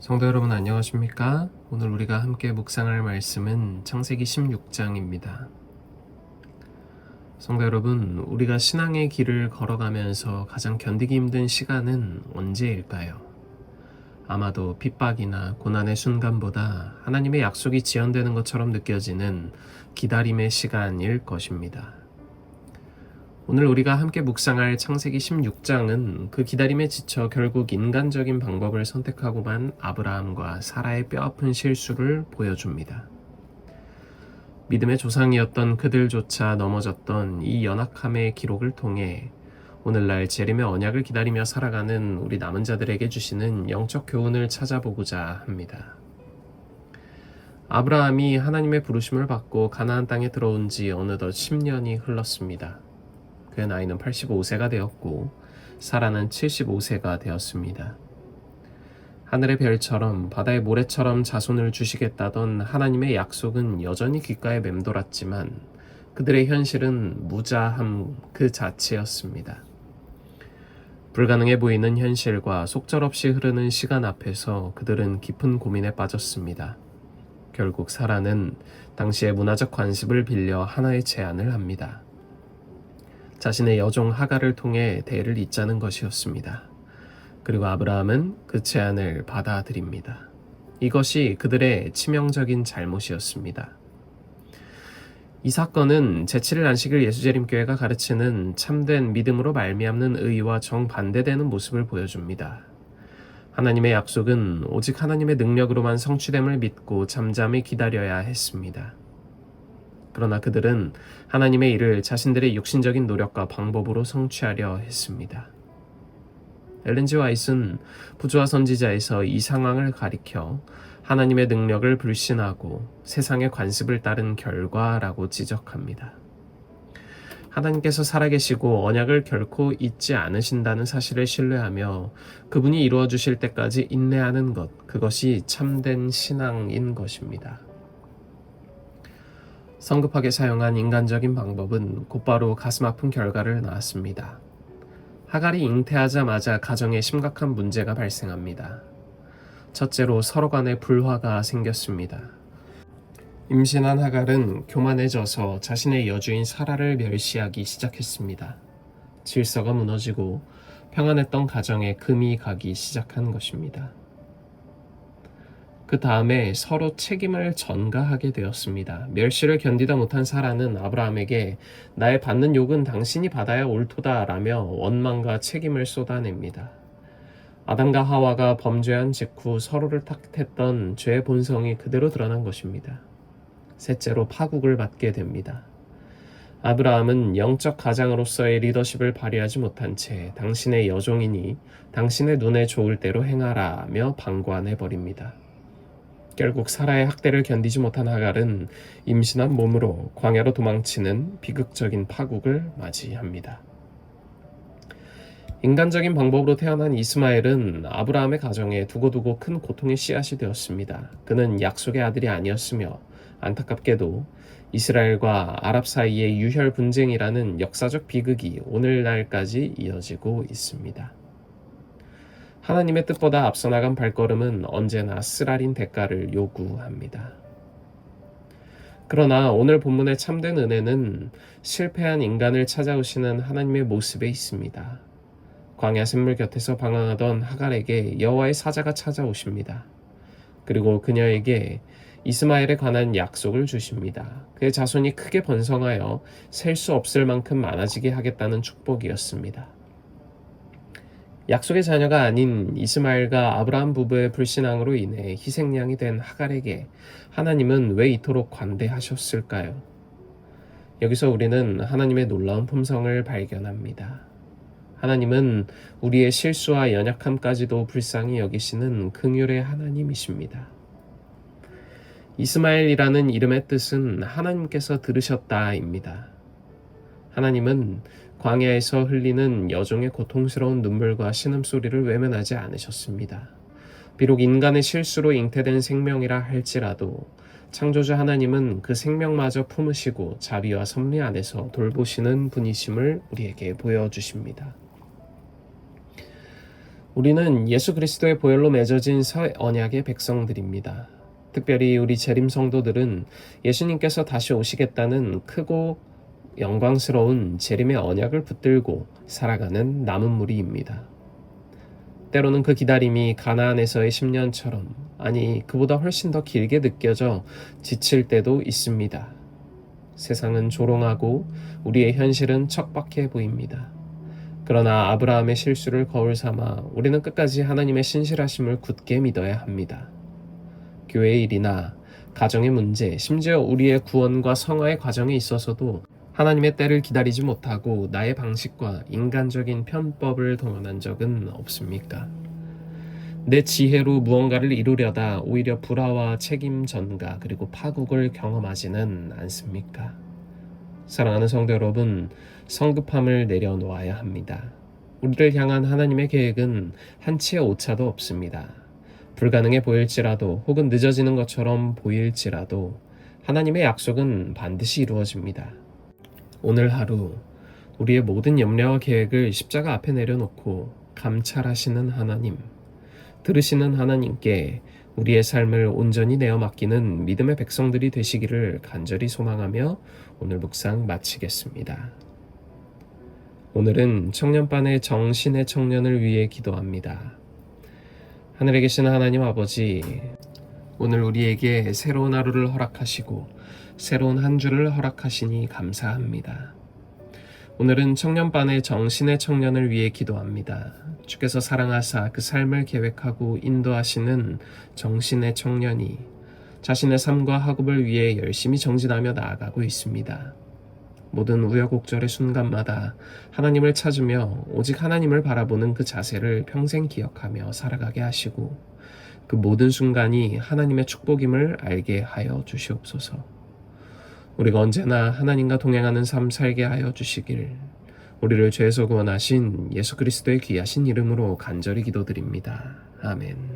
성도 여러분 안녕하십니까? 오늘 우리가 함께 묵상할 말씀은 창세기 16장입니다. 성도 여러분, 우리가 신앙의 길을 걸어가면서 가장 견디기 힘든 시간은 언제일까요? 아마도 핍박이나 고난의 순간보다 하나님의 약속이 지연되는 것처럼 느껴지는 기다림의 시간일 것입니다. 오늘 우리가 함께 묵상할 창세기 16장은 그 기다림에 지쳐 결국 인간적인 방법을 선택하고만 아브라함과 사라의 뼈아픈 실수를 보여줍니다. 믿음의 조상이었던 그들조차 넘어졌던 이 연약함의 기록을 통해 오늘날 재림의 언약을 기다리며 살아가는 우리 남은 자들에게 주시는 영적 교훈을 찾아보고자 합니다. 아브라함이 하나님의 부르심을 받고 가나안 땅에 들어온 지 어느덧 10년이 흘렀습니다. 그의 나이는 85세가 되었고 사라는 75세가 되었습니다. 하늘의 별처럼 바다의 모래처럼 자손을 주시겠다던 하나님의 약속은 여전히 귓가에 맴돌았지만 그들의 현실은 무자함 그 자체였습니다. 불가능해 보이는 현실과 속절없이 흐르는 시간 앞에서 그들은 깊은 고민에 빠졌습니다. 결국 사라는 당시의 문화적 관습을 빌려 하나의 제안을 합니다. 자신의 여종 하갈을 통해 대를 잇자는 것이었습니다. 그리고 아브라함은 그 제안을 받아들입니다. 이것이 그들의 치명적인 잘못이었습니다. 이 사건은 제7일 안식일 예수재림교회가 가르치는 참된 믿음으로 말미암는 의와 정반대되는 모습을 보여줍니다. 하나님의 약속은 오직 하나님의 능력으로만 성취됨을 믿고 잠잠히 기다려야 했습니다. 그러나 그들은 하나님의 일을 자신들의 육신적인 노력과 방법으로 성취하려 했습니다. 엘렌 G. 화이트는 부조화 선지자에서 이 상황을 가리켜 하나님의 능력을 불신하고 세상의 관습을 따른 결과라고 지적합니다. 하나님께서 살아계시고 언약을 결코 잊지 않으신다는 사실을 신뢰하며 그분이 이루어 주실 때까지 인내하는 것, 그것이 참된 신앙인 것입니다. 성급하게 사용한 인간적인 방법은 곧바로 가슴 아픈 결과를 낳았습니다. 하갈이 잉태하자마자 가정에 심각한 문제가 발생합니다. 첫째로 서로 간에 불화가 생겼습니다. 임신한 하갈은 교만해져서 자신의 여주인 사라를 멸시하기 시작했습니다. 질서가 무너지고 평안했던 가정에 금이 가기 시작한 것입니다. 그 다음에 서로 책임을 전가하게 되었습니다. 멸시를 견디다 못한 사라는 아브라함에게 나의 받는 욕은 당신이 받아야 옳도다 라며 원망과 책임을 쏟아냅니다. 아담과 하와가 범죄한 직후 서로를 탓했던 죄의 본성이 그대로 드러난 것입니다. 셋째로 파국을 맞게 됩니다. 아브라함은 영적 가장으로서의 리더십을 발휘하지 못한 채 당신의 여종이니 당신의 눈에 좋을 대로 행하라며 방관해버립니다. 결국 사라의 학대를 견디지 못한 하갈은 임신한 몸으로 광야로 도망치는 비극적인 파국을 맞이합니다. 인간적인 방법으로 태어난 이스마엘은 아브라함의 가정에 두고두고 큰 고통의 씨앗이 되었습니다. 그는 약속의 아들이 아니었으며 안타깝게도 이스라엘과 아랍 사이의 유혈 분쟁이라는 역사적 비극이 오늘날까지 이어지고 있습니다. 하나님의 뜻보다 앞서 나간 발걸음은 언제나 쓰라린 대가를 요구합니다. 그러나 오늘 본문의 참된 은혜는 실패한 인간을 찾아오시는 하나님의 모습에 있습니다. 광야 샘물 곁에서 방황하던 하갈에게 여호와의 사자가 찾아오십니다. 그리고 그녀에게 이스마엘에 관한 약속을 주십니다. 그의 자손이 크게 번성하여 셀 수 없을 만큼 많아지게 하겠다는 축복이었습니다. 약속의 자녀가 아닌 이스마엘과 아브라함 부부의 불신앙으로 인해 희생양이 된 하갈에게 하나님은 왜 이토록 관대하셨을까요? 여기서 우리는 하나님의 놀라운 품성을 발견합니다. 하나님은 우리의 실수와 연약함까지도 불쌍히 여기시는 긍휼의 하나님이십니다. 이스마엘이라는 이름의 뜻은 하나님께서 들으셨다입니다. 하나님은 광야에서 흘리는 여종의 고통스러운 눈물과 신음소리를 외면하지 않으셨습니다. 비록 인간의 실수로 잉태된 생명이라 할지라도 창조주 하나님은 그 생명마저 품으시고 자비와 섭리 안에서 돌보시는 분이심을 우리에게 보여주십니다. 우리는 예수 그리스도의 보혈로 맺어진 새 언약의 백성들입니다. 특별히 우리 재림 성도들은 예수님께서 다시 오시겠다는 크고 영광스러운 재림의 언약을 붙들고 살아가는 남은 무리입니다. 때로는 그 기다림이 가나안에서의 10년처럼, 아니 그보다 훨씬 더 길게 느껴져 지칠 때도 있습니다. 세상은 조롱하고 우리의 현실은 척박해 보입니다. 그러나 아브라함의 실수를 거울 삼아 우리는 끝까지 하나님의 신실하심을 굳게 믿어야 합니다. 교회의 일이나 가정의 문제, 심지어 우리의 구원과 성화의 과정에 있어서도 하나님의 때를 기다리지 못하고 나의 방식과 인간적인 편법을 동원한 적은 없습니까? 내 지혜로 무언가를 이루려다 오히려 불화와 책임 전가 그리고 파국을 경험하지는 않습니까? 사랑하는 성도 여러분, 성급함을 내려놓아야 합니다. 우리를 향한 하나님의 계획은 한치의 오차도 없습니다. 불가능해 보일지라도 혹은 늦어지는 것처럼 보일지라도 하나님의 약속은 반드시 이루어집니다. 오늘 하루 우리의 모든 염려와 계획을 십자가 앞에 내려놓고 감찰하시는 하나님, 들으시는 하나님께 우리의 삶을 온전히 내어 맡기는 믿음의 백성들이 되시기를 간절히 소망하며 오늘 묵상 마치겠습니다. 오늘은 청년반의 정신의 청년을 위해 기도합니다. 하늘에 계신 하나님 아버지, 오늘 우리에게 새로운 하루를 허락하시고 새로운 한 주를 허락하시니 감사합니다. 오늘은 청년반의 정신의 청년을 위해 기도합니다. 주께서 사랑하사 그 삶을 계획하고 인도하시는 정신의 청년이 자신의 삶과 학업을 위해 열심히 정진하며 나아가고 있습니다. 모든 우여곡절의 순간마다 하나님을 찾으며 오직 하나님을 바라보는 그 자세를 평생 기억하며 살아가게 하시고 그 모든 순간이 하나님의 축복임을 알게 하여 주시옵소서. 우리가 언제나 하나님과 동행하는 삶 살게 하여 주시길 우리를 죄에서 구원하신 예수 그리스도의 귀하신 이름으로 간절히 기도드립니다. 아멘.